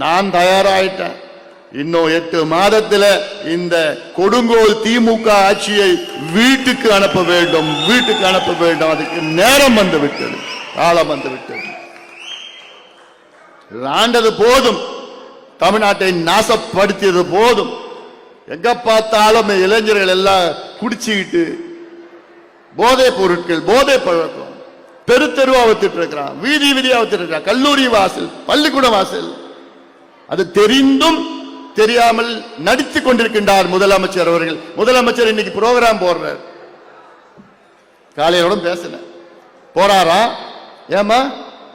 நான் தயாராயிட்டேன். இன்னும் 8 மாதத்தில் இந்த கொடுங்கோல் திமுக ஆட்சியை வீட்டுக்கு அனுப்ப வேண்டும், வீட்டுக்கு அனுப்ப வேண்டும். அதுக்கு நேரம் வந்து விட்டது, காலம் வந்து விட்டது. ஆண்டது போதும், தமிழ்நாட்டை நாசப்படுத்தியது போதும். எங்க பார்த்தாலும் இளைஞர்கள் எல்லாம் குடிச்சுக்கிட்டு போதை பொருட்கள், போதை பழக்கம் தெரு தெருவா வித்துட்டு இருக்கிறான், வீதி வீதியா வித்துட்டு இருக்கிறான், கல்லூரி வாசல், பள்ளிக்கூட வாசல். அது தெரிந்தும் தெரியாமல் நடித்துக் கொண்டிருக்கின்றார் முதலமைச்சர் அவர்கள். முதலமைச்சர் இன்னைக்கு புரோகிராம் போடுறார். காலையோட பேசல போறாரா, ஏமா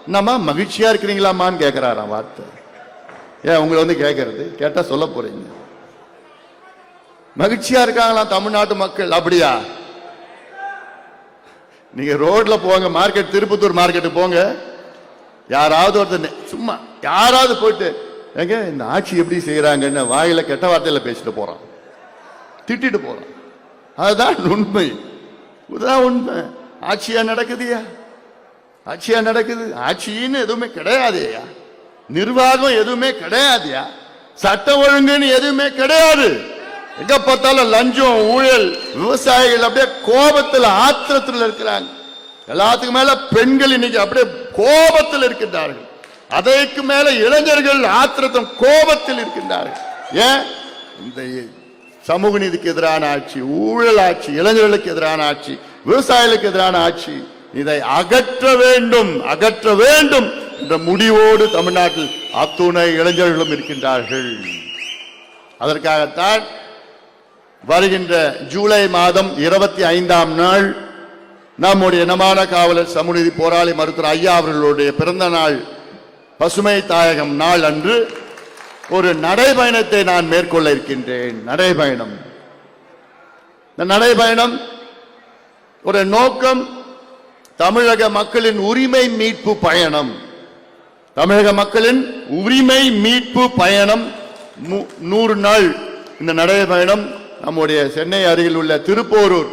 என்னம்மா மகிழ்ச்சியா இருக்கிறீங்களாமான்னு கேட்கிறாராம். வார்த்தை ஏன் உங்களை வந்து கேட்கறது, கேட்டா சொல்ல போறீங்க. மகிழ்ச்சியா இருக்காங்களாம் தமிழ்நாட்டு மக்கள். அப்படியா? நீங்க ரோட்ல போங்க, மார்க்கெட், திருப்பத்தூர் மார்க்கெட்டு போங்க, யாராவது ஒருத்தர் சும்மா யாராவது போயிட்டு எங்க இந்த ஆட்சி எப்படி செய்யறாங்கன்னு வாயில கெட்ட வார்த்தையில பேசிட்டு போறான், திட்டிட்டு போறான். அதுதான் உண்மை, இதுதான் உண்மை. ஆட்சியா நடக்குதுயா, ஆட்சியா நடக்குது. ஆட்சின்னு எதுவுமே கிடையாதுயா, நிர்வாகம் எதுவுமே கிடையாதுயா, சட்ட ஒழுங்குன்னு எதுவுமே கிடையாது. எங்க பார்த்தாலும் லஞ்சம், ஊழல், விவசாயிகள் அப்படியே கோபத்தில் ஆத்திரத்தில் இருக்கிறாங்க. எல்லாத்துக்கும் மேல பெண்கள் இன்னைக்கு அப்படியே கோபத்தில் இருக்கின்றார்கள். அதற்கு மேல இளைஞர்கள் ஆத்திரத்தும் கோபத்தில் இருக்கின்றார்கள். ஏன்? இந்த சமூக நீதிக்கு எதிரான ஆட்சி, ஊழல் ஆட்சி, இளைஞர்களுக்கு எதிரான ஆட்சி, விவசாயிகளுக்கு எதிரான ஆட்சி, இதை அகற்ற வேண்டும், அகற்ற வேண்டும் என்ற முடிவோடு தமிழ்நாட்டில் அத்துணை இளைஞர்களும் இருக்கின்றார்கள். அதற்காகத்தான் வருகின்ற ஜூலை மாதம் 25ஆம் நாள் நம்முடைய இனமான காவலர் சமூகநீதி போராளி மருத்துவர் ஐயா அவர்களுடைய பிறந்த நாள், பசுமை தாயகம் நாள் அன்று ஒரு நடைபயணத்தை நான் மேற்கொள்ள இருக்கின்றேன். நடைபயணம், இந்த நடைபயணம் ஒரு நோக்கம், தமிழக மக்களின் உரிமை மீட்பு பயணம். தமிழக மக்களின் உரிமை மீட்பு பயணம் 100 நாள். இந்த நடைபயணம் நம்முடைய சென்னை அருகில் உள்ள திருப்போரூர்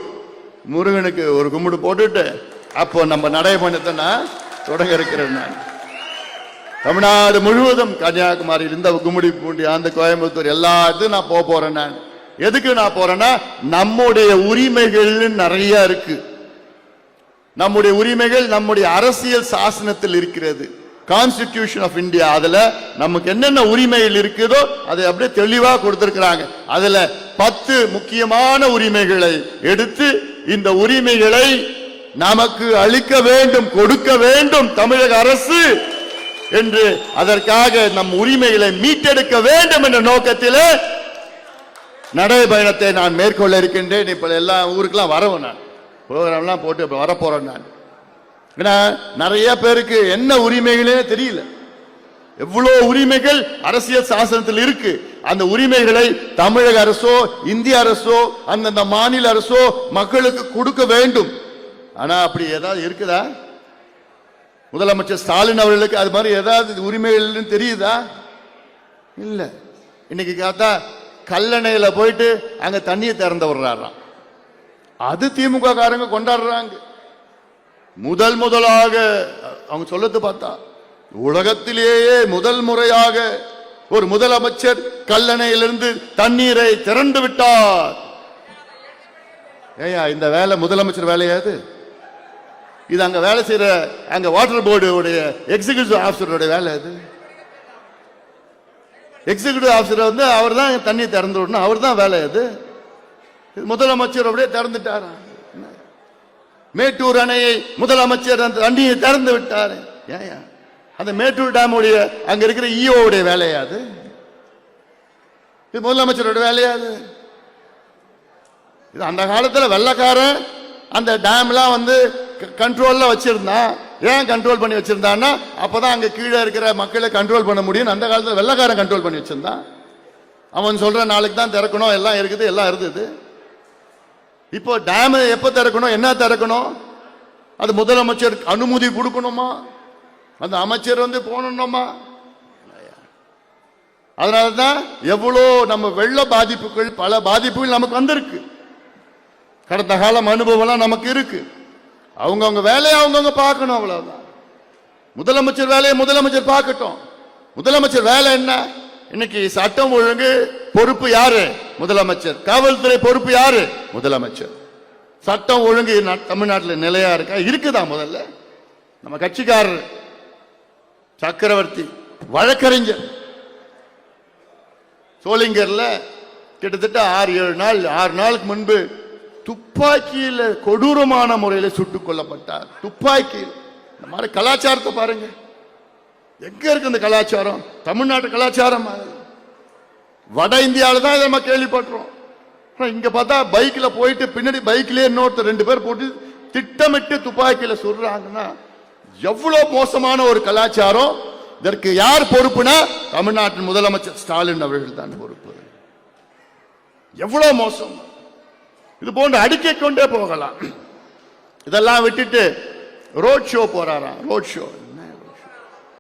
முருகனுக்கு ஒரு கும்பிடு போட்டுட்டு அப்போ நம்ம நடைபயணத்தை நான் தொடங்க இருக்கிறேன். நான் தமிழ்நாடு முழுவதும், கன்னியாகுமரி இருந்த கும்மிடி பூண்டி, அந்த கோயம்புத்தூர், எல்லா இடத்துக்கும் நான் போறேன். நான் எதுக்கு நான் போறேன்னா, நம்முடைய உரிமைகள் நிறைய இருக்கு. நம்முடைய உரிமைகள் நம்முடைய அரசியல் சாசனத்தில் இருக்கிறது, கான்ஸ்டிடியூஷன் ஆஃப் இந்தியா. அதுல நமக்கு என்னென்ன உரிமைகள் இருக்குதோ அதை அப்படியே தெளிவா கொடுத்திருக்கிறாங்க. அதுல 10 முக்கியமான உரிமைகளை எடுத்து இந்த உரிமைகளை நமக்கு அளிக்க வேண்டும், கொடுக்க வேண்டும் தமிழக அரசு என்று, அதற்காக நம் உரிமைகளை மீட்டெடுக்க வேண்டும் என்ற நோக்கத்தில் நடைபயணத்தை நான் மேற்கொள்ள இருக்கின்றேன். இப்ப எல்லா ஊருக்கெல்லாம் வரவும் நான் ப்ரோக்ராம்லாம் போட்டு வரப்போறேன். நான் நிறைய பேருக்கு என்ன உரிமைகளே தெரியல. எவ்வளவு உரிமைகள் அரசியல் சாசனத்தில் இருக்கு. அந்த உரிமைகளை தமிழக அரசோ, இந்திய அரசோ, அந்தந்த மாநில அரசோ மக்களுக்கு கொடுக்க வேண்டும். ஆனா அப்படி ஏதாவது இருக்குதா? முதலமைச்சர் ஸ்டாலின் அவர்களுக்கு அது மாதிரி ஏதாவது உரிமைகள் தெரியுதா? இல்ல. இன்னைக்கு பார்த்தா கல்லணையில போயிட்டு அங்க தண்ணியை திறந்து விடுறாராம். அது திமுக காரங்க கொண்டாடுறாங்க. முதலாக அவங்க சொல்லது பார்த்தா உலகத்திலேயே முதல் முறையாக ஒரு முதலமைச்சர் கல்லணையிலிருந்து தண்ணீரை திறந்து விட்டார். ஏயா இந்த வேலை முதலமைச்சர் வேலையாது? இது அங்க வேலை செய்யற அங்க வாட்டர் போர்டு எக்ஸிகியூட்டிவ் ஆபிசருடைய வேலை. அது எக்ஸிகியூட்டிவ் ஆபிசர் வந்து அவர் தான் தண்ணி திறந்து விடணும், அவர் தான் வேலை. அது முதலமைச்சர் அப்படியே திறந்துட்டாரா? மேட்டூர் அணையை முதலமைச்சர் அந்த தண்ணியை திறந்து விட்டார். ஏன் அந்த மேட்டூர் டேம் உடைய அங்க இருக்கிற ஈஓ உடைய வேலையாது? இது முதலமைச்சரோட வேலையாது? இது அந்த காலத்தில் வெள்ளக்காரன் அந்த டேம்லாம் வந்து கண்ட்ரோல்ல வச்சிருந்தான். ஏன் கண்ட்ரோல் பண்ணி வச்சிருந்தான்னா அப்பதான் அங்க கீழே இருக்கிற மக்களை கண்ட்ரோல் பண்ண முடியும். அந்த காலத்தில் வெள்ளக்காரன் கண்ட்ரோல் பண்ணி வச்சிருந்தான். அவன் சொல்ற நாளைக்கு தான் திறக்கணும், எல்லாம் இருக்குது, எல்லாம் இருந்தது. இப்போ டேம் எப்ப திறக்கணும், என்ன திறக்கணும், அது முதலமைச்சர் அனுமதி கொடுக்கணுமா, அந்த அமைச்சர் வந்து போனோமா? அதனாலதான் எவ்வளோ நம்ம வெள்ள பாதிப்புகள், பல பாதிப்புகள் நமக்கு வந்திருக்கு. கடந்த காலம் அனுபவம்லாம் நமக்கு இருக்கு. அவங்கவுங்க வேலையை அவங்கவுங்க பார்க்கணும், அவ்வளவுதான். முதலமைச்சர் வேலையை முதலமைச்சர் பார்க்கட்டும். முதலமைச்சர் வேலை என்ன? இன்னைக்கு சட்டம் ஒழுங்கு பொறுப்பு யாரு? முதலமைச்சர். காவல்துறை பொறுப்பு யாரு? முதலமைச்சர். சட்டம் ஒழுங்கு தமிழ்நாட்டில் நிலையா இருக்கா? இருக்குதா? முதல்ல நம்ம கட்சிக்காரர் சக்கரவர்த்தி வழக்கறிஞர் சோளிங்கர்ல கிட்டத்தட்ட 6 நாளுக்கு முன்பு துப்பாக்கியில கொடூரமான முறையில் சுட்டுக் கொல்லப்பட்டார். துப்பாக்கியில். இந்த மாதிரி கலாச்சாரத்தை பாருங்க, எங்க இருக்கு இந்த கலாச்சாரம்? தமிழ்நாட்டு கலாச்சாரம். வட இந்தியாவில தான் இதை நம்ம கேள்விப்பட்டோம். இங்க பார்த்தா பைக்ல போயிட்டு பின்னாடி பைக்லயே இன்னொருத்தர் 2 பேர் போட்டு திட்டமிட்டு துப்பாக்கியில சுடுறாங்கன்னா எவ்வளவு மோசமான ஒரு கலாச்சாரம். இதற்கு யார் பொறுப்புனா தமிழ்நாட்டின் முதலமைச்சர் ஸ்டாலின் அவர்கள் தான் பொறுப்பு. எவ்வளவு மோசம்! இது போன்று அடுக்கிக் கொண்டே போகலாம். இதெல்லாம் விட்டுட்டு ரோட் ஷோ போறாராம். Road show